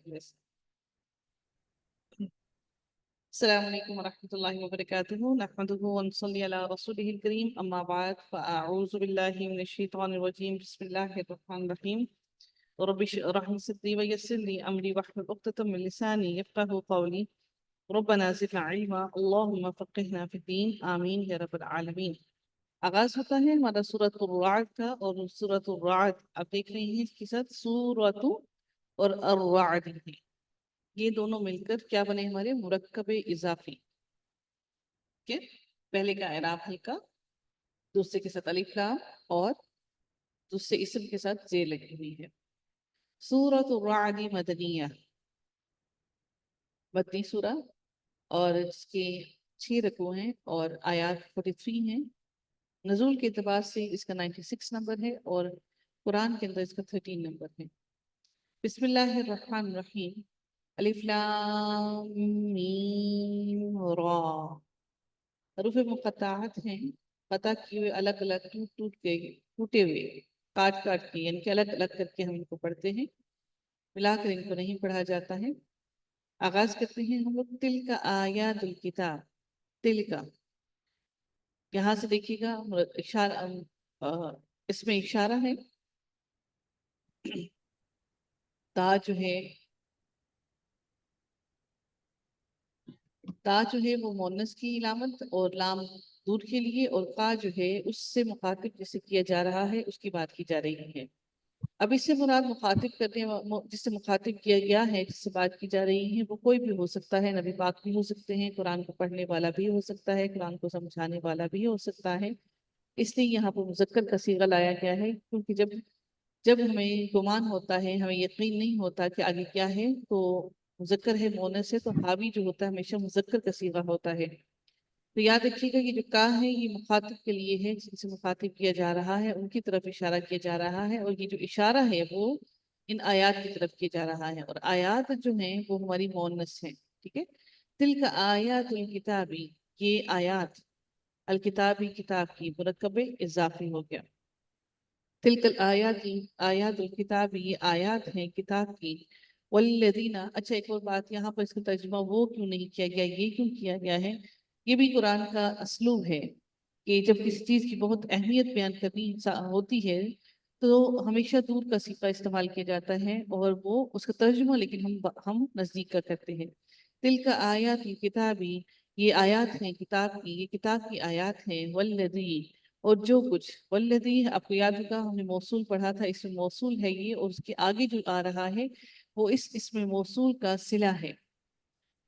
Yes. السلام عليكم ورحمة الله وبركاته. نحمده ونصلي على رسوله الكريم. أما بعد فأعوذ بالله من الشيطان الرجيم. بسم الله الرحمن الرحيم. رب اشرح لي صدري ويسر لي أمري واحلل عقدة من لساني يفقهوا قولي. ربنا زدنا علما اللهم فقهنا في الدين آمين يا رب العالمين. آغاز ہوتا ہے ہمارا سورۃ الرعد کا، اور سورۃ الرعد آپ دیکھ رہے ہیں اس کے ساتھ سورۃ اور الرعد ہے، یہ دونوں مل کر کیا بنے ہمارے مرکب اضافی کے پہلے کا اعراب ہلکا، دوسرے کے ساتھ الف لام اور دوسرے اسم کے ساتھ زیر لگی ہوئی ہے۔ سورۃ الرعد مدنیہ، مدنی سورہ، اور اس کے 6 رکوع ہیں اور آیات 43 ہیں۔ نزول کے اعتبار سے اس کا 96 نمبر ہے اور قرآن کے اندر اس کا 13 نمبر ہے۔ بسم اللہ الرحمن الرحیم۔ الف لام میم را، حروف مقطعات ہیں، قطع کیے ہوئے، الگ الگ ٹوٹے ہوئے، کاٹ کے، یعنی کہ الگ الگ کر کے ہم ان کو پڑھتے ہیں، ملا کر ان کو نہیں پڑھا جاتا ہے۔ آغاز کرتے ہیں ہم لوگ تلک آیات الکتاب۔ تلک، یہاں سے دیکھیے گا اشارہ، اس میں اشارہ ہے، تا جو ہے وہ مؤنث کی علامت اور لام دور کے لیے، اور کا جو ہے اس سے مخاطب جسے کیا جا رہا ہے اس کی بات کی جا رہی ہے۔ اب اس سے مراد مخاطب جس سے مخاطب کیا گیا ہے، جس سے بات کی جا رہی ہے، وہ کوئی بھی ہو سکتا ہے، نبی پاک بھی ہو سکتے ہیں، قرآن کو پڑھنے والا بھی ہو سکتا ہے، قرآن کو سمجھانے والا بھی ہو سکتا ہے۔ اس لیے یہاں پر مذکر کا صیغہ لایا گیا ہے، کیونکہ جب ہمیں گمان ہوتا ہے، ہمیں یقین نہیں ہوتا کہ آگے کیا ہے، تو مذکر ہے مؤنث ہے، تو حاوی جو ہوتا ہے ہمیشہ مذکر کا صیغہ ہوتا ہے۔ تو یاد رکھیے گا کہ جو کا ہے یہ مخاطب کے لیے ہے، جن سے مخاطب کیا جا رہا ہے ان کی طرف اشارہ کیا جا رہا ہے، اور یہ جو اشارہ ہے وہ ان آیات کی طرف کیا جا رہا ہے، اور آیات جو ہیں وہ ہماری مؤنث ہیں، ٹھیک ہے۔ تلک آیات الکتابی، یہ آیات الکتابی کتاب کی، مرکب اضافی ہو گیا۔ تلک آیات الکتاب، یہ آیات ہیں کتاب کی۔ والذین، اچھا ایک اور بات، یہاں پر اس کا ترجمہ وہ کیوں نہیں کیا گیا، یہ کیوں کیا گیا ہے؟ یہ بھی قرآن کا اسلوب ہے کہ جب کسی چیز کی بہت اہمیت بیان کرنی ہوتی ہے تو ہمیشہ دور کا صیغہ استعمال کیا جاتا ہے، اور وہ اس کا ترجمہ لیکن ہم نزدیک کا کرتے ہیں۔ تلک آیات الکتابی، یہ آیات ہیں کتاب کی، یہ کتاب کی آیات ہیں۔ والذی، اور جو کچھ، والذی آپ کو یاد ہوگا ہم نے موصول پڑھا تھا، اس میں موصول ہے یہ، اور اس کے آگے جو آ رہا ہے وہ اس میں موصول کا صلہ ہے،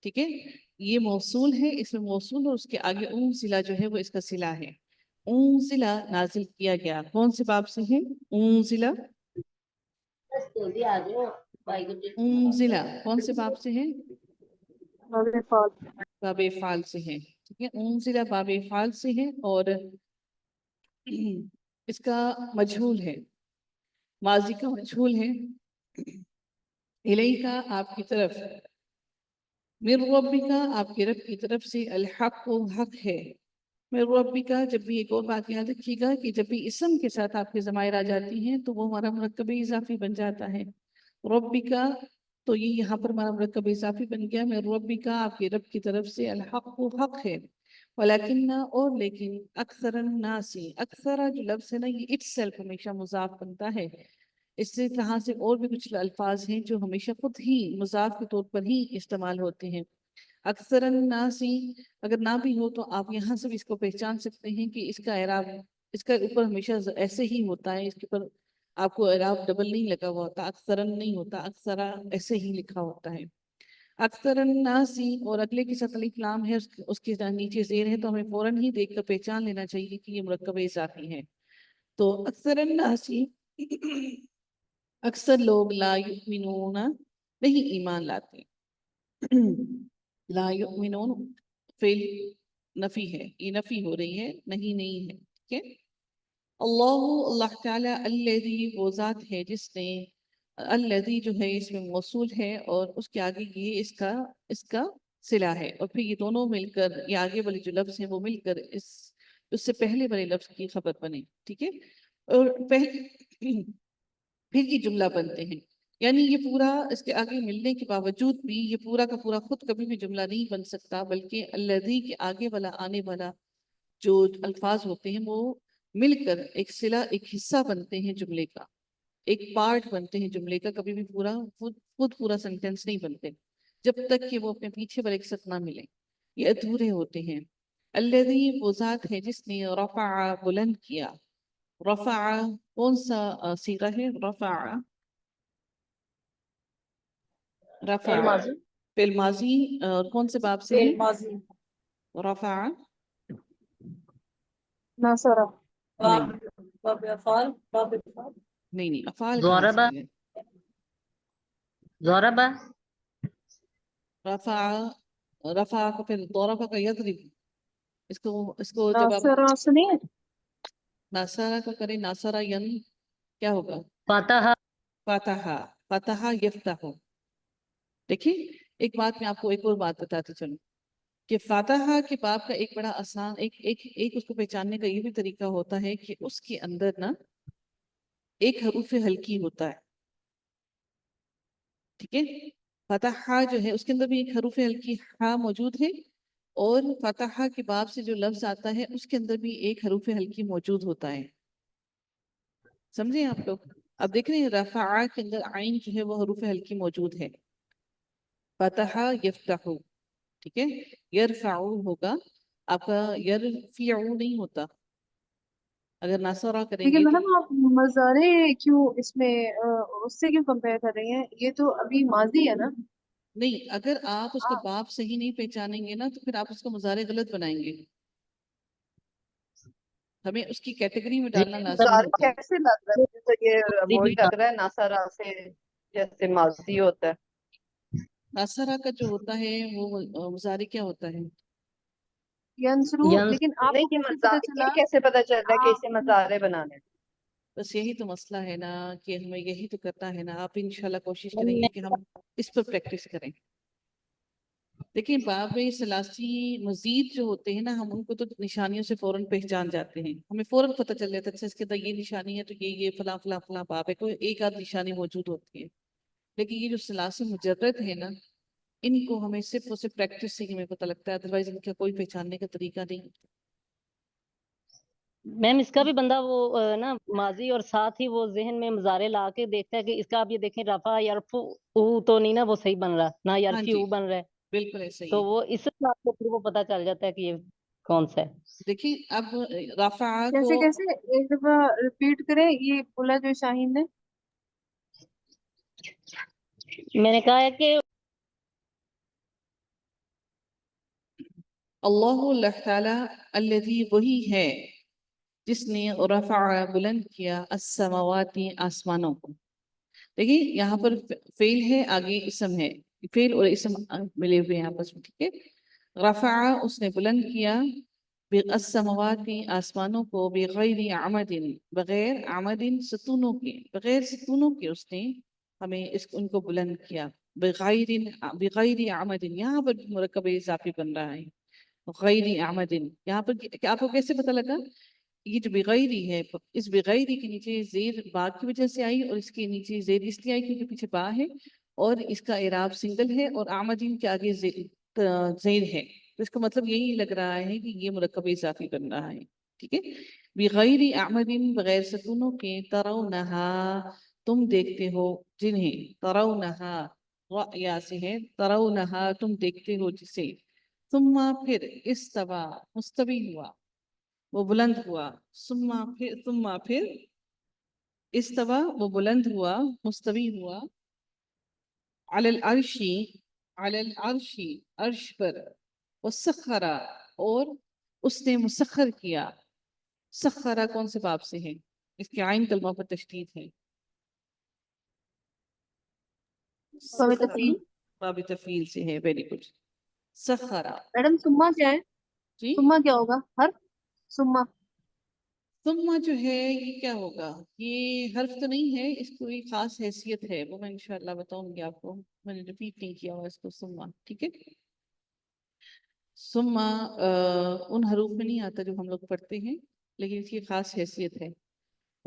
ٹھیک ہے۔ یہ موصول ہے، اس میں موصول، اور اس کے آگے اون صلہ جو ہے وہ اس کا صلہ ہے۔ اون صلہ نازل کیا گیا، کون سے باب سے ہے؟ اون صلہ، اون صلہ کون سے باب سے ہے؟ باب افعال سے ہے، ٹھیک ہے۔ اون صلہ باب افعال سے ہے، اور اس کا مجہول ہے، ماضی کا مجہول ہے۔ الیکا، آپ کی طرف، من ربکا، آپ کے رب کی طرف سے، الحق، حق ہے۔ من ربکا، جب بھی ایک اور بات یاد رکھیے گا کہ جب بھی اسم کے ساتھ آپ کے ضمائر آ جاتی ہیں تو وہ ہمارا مرکب اضافی بن جاتا ہے۔ ربکا، تو یہ یہاں پر ہمارا مرکب اضافی بن گیا۔ من ربکا، آپ کے رب کی طرف سے، الحق، حق ہے۔ ولیکن، اور لیکن، اکثر الناس، اکثر جو لفظ ہے نا یہ اٹ سیلف ہمیشہ مضاف بنتا ہے، اس سے طرح سے اور بھی کچھ الفاظ ہیں جو ہمیشہ خود ہی مضاف کے طور پر ہی استعمال ہوتے ہیں۔ اکثر الناس اگر نہ بھی ہو تو آپ یہاں سے بھی اس کو پہچان سکتے ہیں کہ اس کا اعراب، اس کا اوپر ہمیشہ ایسے ہی ہوتا ہے، اس کے اوپر آپ کو اعراب ڈبل نہیں لگا ہوا ہوتا، اکثرن نہیں ہوتا، اکثرا ایسے ہی لکھا ہوتا ہے۔ اکثر الناس، اور اگلے کے ساتھ الف لام ہے، اس کے نیچے زیر ہے، تو ہمیں فوراً ہی دیکھ کر پہچان لینا چاہیے کہ یہ مرکب اضافی ہے۔ تو اکثر الناس، اکثر لوگ، لا یؤمنون، نہیں ایمان لاتے۔ لا یؤمنون فعل نفی ہے، یہ نفی ہو رہی ہے، نہیں ہے، ٹھیک ہے۔ اللہ تعالیٰ، الذی، وہ ذات ہے جس نے، الذی جو ہے اس میں موصول ہے، اور اس کے آگے یہ اس کا صلہ ہے، اور پھر یہ دونوں مل کر، یہ آگے والے جو لفظ ہیں وہ مل کر اس سے پہلے والے لفظ کی خبر بنے، ٹھیک ہے۔ اور پھر یہ جملہ بنتے ہیں۔ یعنی یہ پورا اس کے آگے ملنے کے باوجود بھی یہ پورا کا پورا خود کبھی بھی جملہ نہیں بن سکتا، بلکہ الذی کے آگے والا آنے والا جو الفاظ ہوتے ہیں وہ مل کر ایک صلہ، ایک حصہ بنتے ہیں جملے کا، ایک پارٹ بنتے ہیں جملے کا، کبھی بھی پورا خود پورا سینٹینس نہیں بنتے جب تک کہ وہ اپنے پیچھے پر ایک ساتھ نہ ملے، یہ ادھورے ہوتے ہیں۔ الذی وہ ذات ہے جس نے رفع بلند کیا، رفع کون سا صیغہ ہے؟ رفع، رفع الماضی، فعل ماضی کون سے باب سے ہے؟ الماضی، رفع ناصرہ، نہیں باب افعال، باب افعال، نہیں افعال کہاں سے ضربہ، ہے؟ ضربہ، رفع، رفع کو پھر ضرب کا یضرب، اس کو جب آپ ناصرہ سنیے، ناصرہ کو کریں، ناصرہ ین کیا ہوگا؟ فتح، فتح، فتح یفتح۔ دیکھیں ایک بات میں آپ کو ایک اور بات بتاتی چلوں کہ فاتحہ کے باب کا ایک بڑا آسان ایک اس کو پہچاننے کا یہ بھی طریقہ ہوتا ہے کہ اس کے اندر نا ایک حروف ہلکی ہوتا ہے، ٹھیک ہے؟ فتحہ جو ہے اس کے اندر بھی ایک حروف ہلکی ہا موجود ہے، اور فتحہ کے باب سے جو لفظ آتا ہے اس کے اندر بھی ایک حروف ہلکی موجود ہوتا ہے، سمجھیں آپ لوگ؟ اب دیکھ رہے ہیں رفع کے اندر عین جو ہے وہ حروف ہلکی موجود ہے، فتح یفتح، ٹھیک ہے؟ یرفعو ہوگا آپ کا، یرفعو نہیں ہوتا، اگر ناصرہ کریں لیکن گے تو میڈم آپ مضارع کیوں اس میں اس سے کیوں کمپیئر کر رہی ہیں؟ یہ تو ابھی ماضی ہے نا۔ نہیں، اگر آپ اس کا باب صحیح نہیں پہچانیں گے نا تو پھر آپ اس کا مضارع غلط بنائیں گے، ہمیں اس کی کیٹیگری میں ڈالنا لازمی مضارع ہوتا ہے۔ کیسے لگ رہا ہے؟ مجھے تو یہ وہی لگ رہا ہے ناصرہ سے جیسے ماضی ہوتا ہے۔ ناصرہ کا جو ہوتا ہے وہ مضارع کیا ہوتا ہے؟ ینصرو، ینس، لیکن آپ کو نہیں، کیسے پتا چلا؟ یہ کیسے پتا چل رہا ہے کہ اسے آپ مضارع بنانے ہیں؟ بس یہی تو مسئلہ ہے نا کہ ہمیں یہی تو کرنا ہے نا، آپ انشاءاللہ کوشش کریں گے کہ ہم اس پر پریکٹس کریں۔ دیکھیں باب ثلاثی مزید جو ہوتے ہیں نا، ہم ان کو تو نشانیوں سے فوراً پہچان جاتے ہیں، ہمیں فوراً پتہ چل جاتا ہے اچھا اس کے اندر یہ نشانی ہے تو یہ فلاں فلاں فلاں باب ہے، کوئی ایک آدھ نشانی موجود ہوتی ہے، لیکن یہ جو ثلاثی مجرد ہے نا ان کو ہمیں صرف اور صرف پریکٹس سے ہی ہمیں پتہ لگتا ہے، ادروائز ان کا کوئی پہچاننے کا طریقہ نہیں۔ میم اس کا بھی بندہ وہ نا ماضی اور ساتھ ہی وہ ذہن میں مضارع لا کے دیکھتا ہے کہ اس کا آپ یہ دیکھیں رفع یرفع تو نہیں نا وہ صحیح بن رہا، نہ ہاں یرفع جی بن رہا ہے، بالکل ایسا ہی تو ہے۔ وہ اس سے آپ کو پھر وہ پتہ چل جاتا ہے کہ یہ کون سا ہے۔ دیکھیں اب رفع کو کیسے کیسے ایک دفعہ ریپیٹ کریں یہ بولا جو شاہین نے؟ میں نے کہا ہے کہ اللہ تعالیٰ الذی وہی ہے جس نے رفع بلند کیا السماوات آسمانوں کو۔ دیکھیں یہاں پر فعل ہے، آگے اسم ہے، فعل اور اسم ملے ہوئے ہیں آپس میں، ٹھیک ہے؟ رفع اس نے بلند کیا، السماوات آسمانوں کو، بغیر عمد بغیر عمد ستونوں کے، بغیر ستونوں کے اس نے ہمیں ان کو بلند کیا، بغیر عمد یہاں پر مرکب اضافی بن رہا ہے، غیر عمد یہاں پر آپ کو کیسے پتہ لگا؟ یہ جو بغیری ہے اس بغیری کے نیچے زیر با کی وجہ سے آئی، اور اس کے نیچے زیر اس لیے آئی کیونکہ پیچھے با ہے، اور اس کا اعراب سنگل ہے، اور آمدین کے آگے زیر ہے، تو اس کا مطلب یہی لگ رہا ہے کہ یہ مرکب اضافی بن رہا ہے، ٹھیک ہے؟ بغیر آمدین بغیر ستونوں کے، ترونہا تم دیکھتے ہو جنہیں، ترونہا رأیا سے ہے، ترونہا تم دیکھتے ہو جسے، ثم پھر استوا مستوی ہوا، وہ بلند ہوا، ثم پھر استوا وہ بلند ہوا، مستوی ہوا، علی العرشی، علی العرشی عرش پر، وسخرا اور اس نے مسخر کیا، سخرا کون سے باب سے ہے؟ اس کے عین کلمہ پر تشدید ہے، باب سخرا تفعیل۔ باب تفعیل سے ہے، ویری گڈ، سخرا میڈم سما کیا ہے؟ جی۔ سما کیا ہوگا؟ حرف سما؟ ثم جو ہے یہ کیا ہوگا؟ یہ حرف تو نہیں ہے، اس کو ایک خاص حیثیت ہے، وہ میں انشاءاللہ بتاؤں گی آپ کو، میں نے ریپیٹ نہیں کیا ہوا اس کو ثم، ٹھیک ہے؟ ثم ان حروف میں نہیں آتا جو ہم لوگ پڑھتے ہیں، لیکن اس کی خاص حیثیت ہے،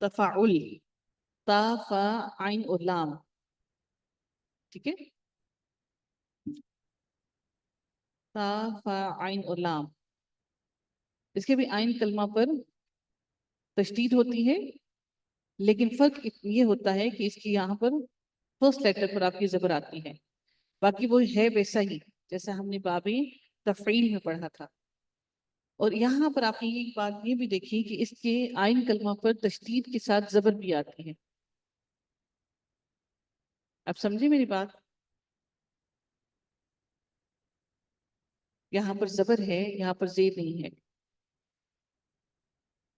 تفاعل، تا فا عین اور لام، ٹھیک ہے، تا فا عین اور لام، اس کے بھی عین کلمہ پر تشدید ہوتی ہے، لیکن فرق یہ ہوتا ہے کہ اس کی یہاں پر فرسٹ لیٹر پر آپ کی زبر آتی ہے، باقی وہ ہے ویسا ہی جیسا ہم نے باب تفعیل میں پڑھا تھا۔ اور یہاں پر آپ نے ایک بات یہ بھی دیکھی کہ اس کے عین کلمہ پر تشدید کے ساتھ زبر بھی آتی ہے، آپ سمجھے میری بات؟ یہاں پر زبر ہے، یہاں پر زیر نہیں ہے،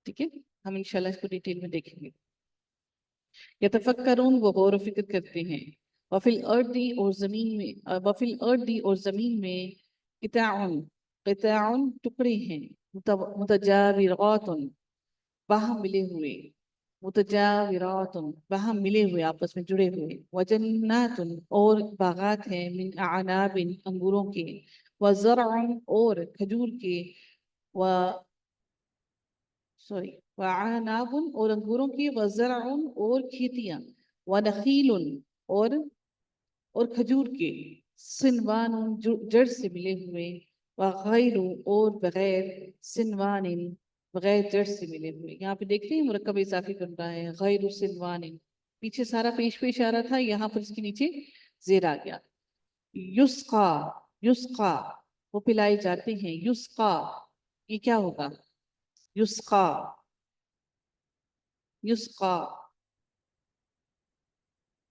ٹھیک ہے، ہم انشاءاللہ اس کو ڈیٹیل میں دیکھیں گے۔ یتفکرون، وہ غور و فکر کرتے ہیں، وفی الارض اور زمین میں، وفی الارض اور زمین میں، قطاعن، قطاعن ٹکڑے ہیں، متجاورات، باہم ملے ہوئے، متجاورات باہم ملے ہوئے، آپس میں جڑے ہوئے، وجنات اور باغات ہیں، من اعناب انگوروں کے، وزرع اور کھجور کے، و سوری وعناب اور انگوروں کی، وزرع اور کھیتیاں، ونخیل اور کھجور کے، سنوان جڑ سے ملے ہوئے، وغیر اور بغیر، سنوان بغیر جڑ سے ملے ہوئے۔ یہاں پہ دیکھتے ہیں مرکب اضافی بن رہا ہے، غیر سنوان، پیچھے سارا پیش آ رہا تھا، یہاں پر اس کے نیچے زیر آ گیا۔ یسقا، یسقا وہ پلائے جاتے ہیں، یسقا یہ کیا ہوگا؟ یسقا، یسقا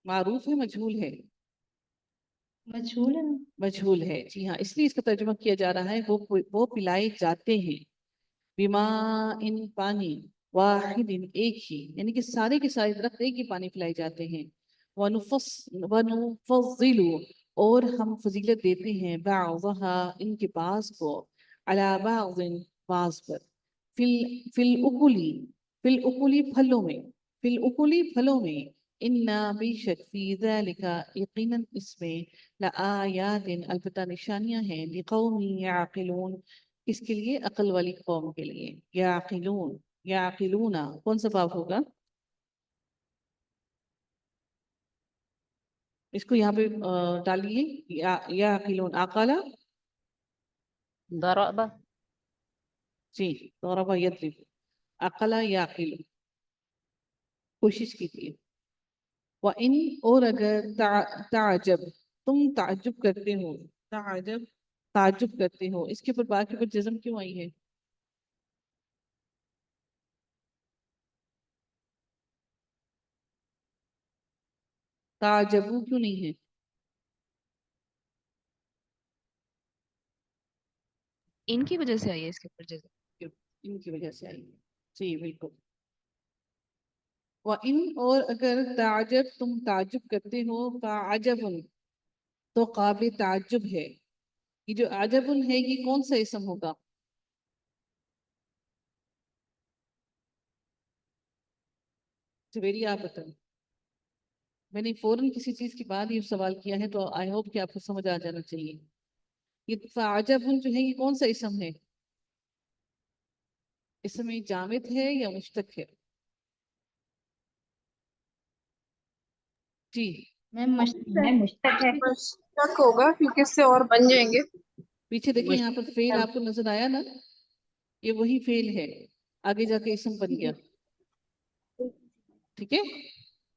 معروف ہے مجہول ہے؟ مجھول ہے نا؟ مجہول ہے، جی ہاں، اس لیے اس کا ترجمہ کیا جا رہا ہے وہ پلائے جاتے ہیں، بما ان پانی، واحد ایک ہی، یعنی کہ سارے کے سارے درخت ایک ہی پانی پلائے جاتے ہیں، ونفضل اور ہم فضیلت دیتے ہیں، بعضها ان کے بعض کو، علی بعض بعض پر، فی الاکلی، فی الاکلی پھلوں میں، فی الاکلی پھلوں میں، انا بے شک فی ذالک یقیناً اس میں، لآیات البتہ نشانیاں ہیں، لقوم یعقلون اس کے لیے عقل والی قوم کے لیے، یعقلون، یعقلون کون سا باب ہوگا؟ اس کو یہاں پہ ڈالیے، یعقلون، عقلا، ضرب، جی، ضرب یضرب، عقلا یعقل، کوشش کیجیے۔ وَإِنْ اور اگر تعجب تم تعجب کرتے ہو، تعجب تعجب کرتے ہو، اس کے اوپر با کے اوپر جزم کیوں آئی ہے؟ تعجبو کیوں نہیں ہے؟ ان کی وجہ سے آئی ہے اس کے اوپر جزم۔ ان کی وجہ سے آئی ہے، جی بالکل۔ وَإِنْ اور اگر تعجب تم تعجب کرتے ہو، فَعَجَبٌ تو قابل تعجب ہے، یہ جو عجبٌ ہے یہ کون سا اسم ہوگا؟ زبیری آپ بتائیں، میں نے فوراً کسی چیز کے بعد یہ سوال کیا ہے تو آئی ہوپ کہ آپ کو سمجھ آ جانا چاہیے۔ یہ فَعَجَبٌ جو ہے یہ کون سا اسم ہے؟ اسم جامد ہے یا مشتق ہے؟ جی میں مشتق ہے۔ مشتق ہوگا کیونکہ اس سے اور بن جائیں گے۔ پیچھے دیکھیں یہاں پر فعل آپ کو نظر آیا نا، یہ وہی فعل ہے، آگے جا کے اسم بن گیا، ٹھیک ہے،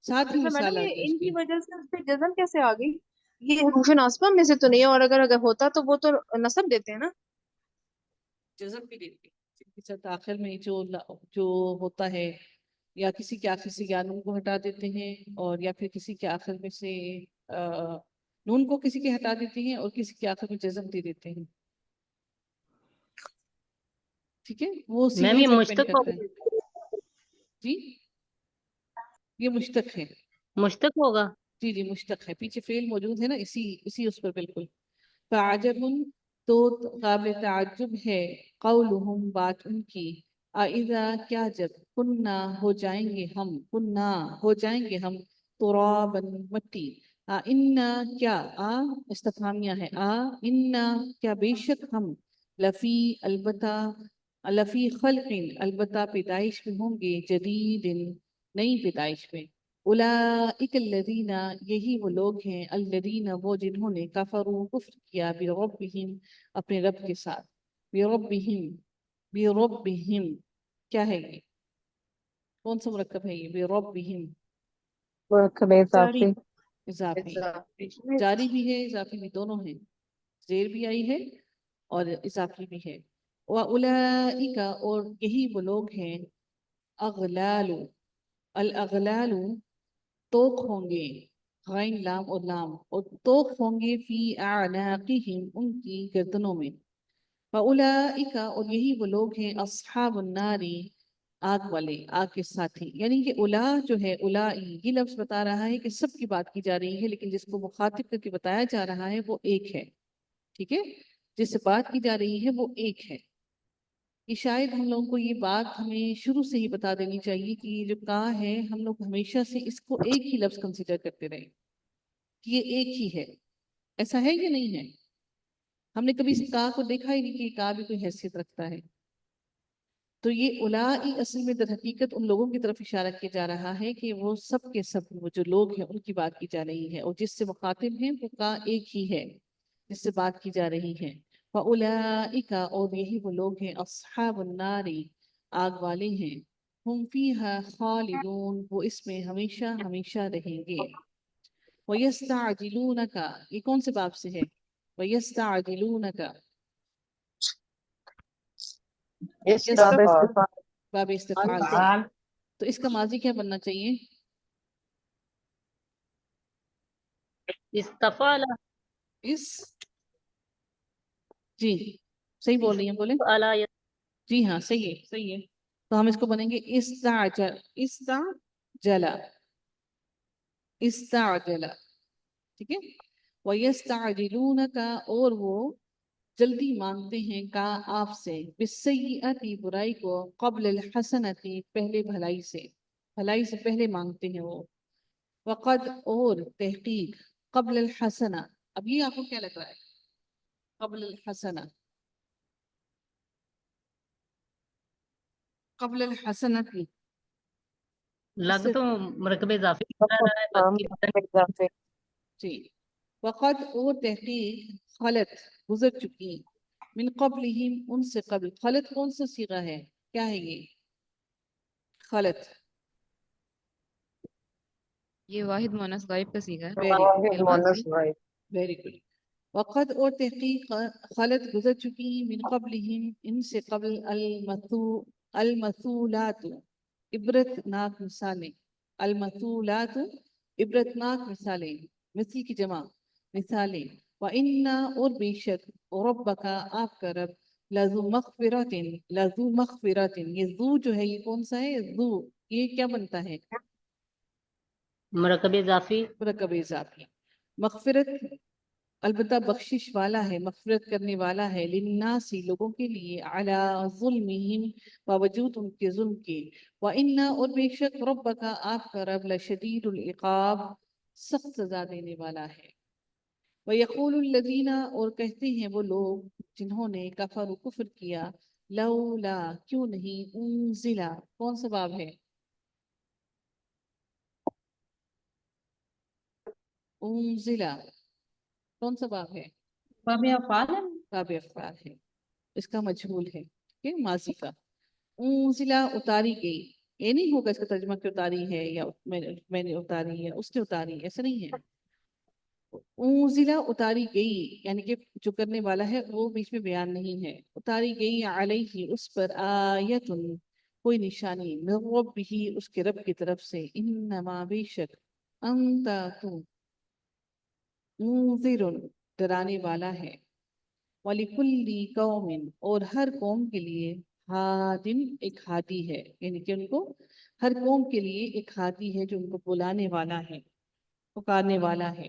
ساتھ ہی اچھا مثال میڈم، آ یہ گئی اس ان کی کی۔ وجہ سے اس پہ جزم کیسے آ گئی؟ یہ حروف ناصبہ میں سے تو نہیں ہے، اور اگر ہوتا تو وہ تو نصب دیتے ہیں نا۔ جزم بھی دیتے ہیں، آخر میں جو ہوتا ہے، یا کسی کے آخر سے یا نون کو ہٹا دیتے ہیں، اور یا پھر کسی کے آخر میں سے نون کو کسی کے ہٹا دیتے ہیں اور کسی کے آخر میں جزم دے دیتے ہیں، ٹھیک ہے، وہ میم سیغے یہ پر ڈیپینڈ مشتق کرتا ہوگا، ہے۔ جی یہ مشتق ہے، مشتق ہوگا۔ جی جی مشتق ہے، پیچھے فعل موجود ہے نا، اسی اس پر بالکل۔ فعجب تو قابل تعجب ہے، قولہم بات ان کی، اذا کیا جب، کننا ہو جائیں گے ہم، کننا ہو جائیں گے ہم، ترابا مٹی، انا کیا، استفہامیہ ہے، انا کیا بے شک ہم، لفی البتہ، لفی خلق البتہ پیدائش میں ہوں گے، جدید نئی پیدائش میں. اولئک الذین یہی وہ لوگ ہیں الذین وہ جنہوں نے کفروا کفر کیا بربہم اپنے رب کے ساتھ. بربہم کیا ہے یہ؟ کون سا مرکب ہے یہ بربہم؟ مرکب اضافی. اضافی. جاری بھی ہے اضافی بھی دونوں ہیں. زیر بھی آئی ہے اور اضافی بھی ہے. وَأُولَئِكَ اور یہی وہ لوگ ہیں اغلال. الاغلال توق ہوں گے غین لام اور لام اور توق ہوں گے فی اعناقہم ان کی گردنوں میں. وَأُولَئِكَ اور یہی وہ لوگ ہیں اصحاب النار آگ والے آگ کے ساتھی. یعنی کہ اولا جو ہے اولائی یہ لفظ بتا رہا ہے کہ سب کی بات کی جا رہی ہے لیکن جس کو مخاطب کر کے بتایا جا رہا ہے وہ ایک ہے. ٹھیک ہے جس سے بات کی جا رہی ہے وہ ایک ہے. کہ شاید ہم لوگوں کو یہ بات ہمیں شروع سے ہی بتا دینی چاہیے کہ یہ جو کہا ہے ہم لوگ ہمیشہ سے اس کو ایک ہی لفظ کنسیڈر کرتے رہے کہ یہ ایک ہی ہے. ایسا ہے یا نہیں ہے؟ ہم نے کبھی اس کا کو دیکھا ہی نہیں کہ کا بھی کوئی حیثیت رکھتا ہے. تو یہ اولائی اصل میں در حقیقت ان لوگوں کی طرف اشارہ کیا جا رہا ہے کہ وہ سب کے سب وہ جو لوگ ہیں ان کی بات کی جا رہی ہے اور جس سے مخاطب ہیں وہ کا ایک ہی ہے جس سے بات کی جا رہی ہے. وَأُولَئِكَ اور یہی وہ لوگ ہیں اصحاب النار آگ والے ہیں. ہم فیہا خالدون وہ اس میں ہمیشہ ہمیشہ رہیں گے. وَيَسْتَعْجِلُونَكَ یہ کون سے باب سے ہے؟ وَيَسْتَعْجِلُونَكَ باب استفعال سے. تو اس کا ماضی کیا بننا چاہیے؟ استفال اس جی صحیح بول رہی ہیں بولیں. علی جی ہاں صحیح ہے صحیح ہے. تو ہم اس کو بنیں گے استعجل. استعجل ٹھیک ہے. وَيَسْتَعْجِلُونَكَ اور وہ جلدی مانگتے ہیں کا آپ سے بالسیئۃ برائی کو قبل الحسنۃ پہلے بھلائی سے پہلے مانگتے ہیں وہ. وقد اور تحقیق قبل الحسنہ. اب یہ آپ کو کیا لگ رہا ہے قبل الحسنہ؟ قبل الحسنہ کی لگ تو مرکب اضافی بن رہا ہے باقی جی. وقد اور تحقیق خلط گزر چکی من قبلہم ان سے قبل. خلط کون سا صیغہ ہے؟ کیا ہے یہ خلط؟ یہ واحد مؤنث غائب کا صیغہ ہے. Very good. وقد اور تحقیق خلط گزر چکی من قبلہم ان سے قبل المثولات عبرت ناک مثالیں. المثولات عبرت ناک مثالیں مثل کی جمع مثالیں. وَإِنَّا اور بے شک ربک آپ کا رب لذو مغفرۃ یہ ذو جو ہے یہ کون سا ہے؟ ذو یہ کیا بنتا ہے؟ مرکب اضافی. مرکب اضافی. مغفرت البتہ بخشش والا ہے مغفرت کرنے والا ہے للناس لوگوں کے لیے علی ظلمہم باوجود ان کے ظلم کے. وَإِنَّا اور بے شک ربک آپ کا رب لشدید العقاب سخت سزا دینے والا ہے. وَيَقُولُ الَّذِينَ اور کہتے ہیں وہ لوگ جنہوں نے کفر و کفر کیا لولا کیوں نہیں انزل کون سا باب ہے؟ انزل کون سا باب ہے؟ باب افعال ہے. باب افعال ہے. اس کا مجہول ہے کہ ماضی کا. انزل اتاری گئی. یہ نہیں ہوگا اس کا ترجمہ کہ اتاری ہے یا میں نے اتاری ہے اس نے اتاری ایسا نہیں ہے. انزلہ اتاری گئی یعنی کہ جو کرنے والا ہے وہ بیچ میں بیان نہیں ہے. اتاری گئی علیہ اس پر آیت کوئی نشانی من ربہ اس کے رب کی طرف سے. انما بے شک انت تو منذر ڈرانے والا ہے. وَلِكُلِّ قَوْمٍ اور ہر قوم کے لیے ہادٍ ایک ہادی ہے یعنی کہ ان کو ہر قوم کے لیے ایک ہادی ہے جو ان کو بلانے والا ہے پکارنے والا ہے.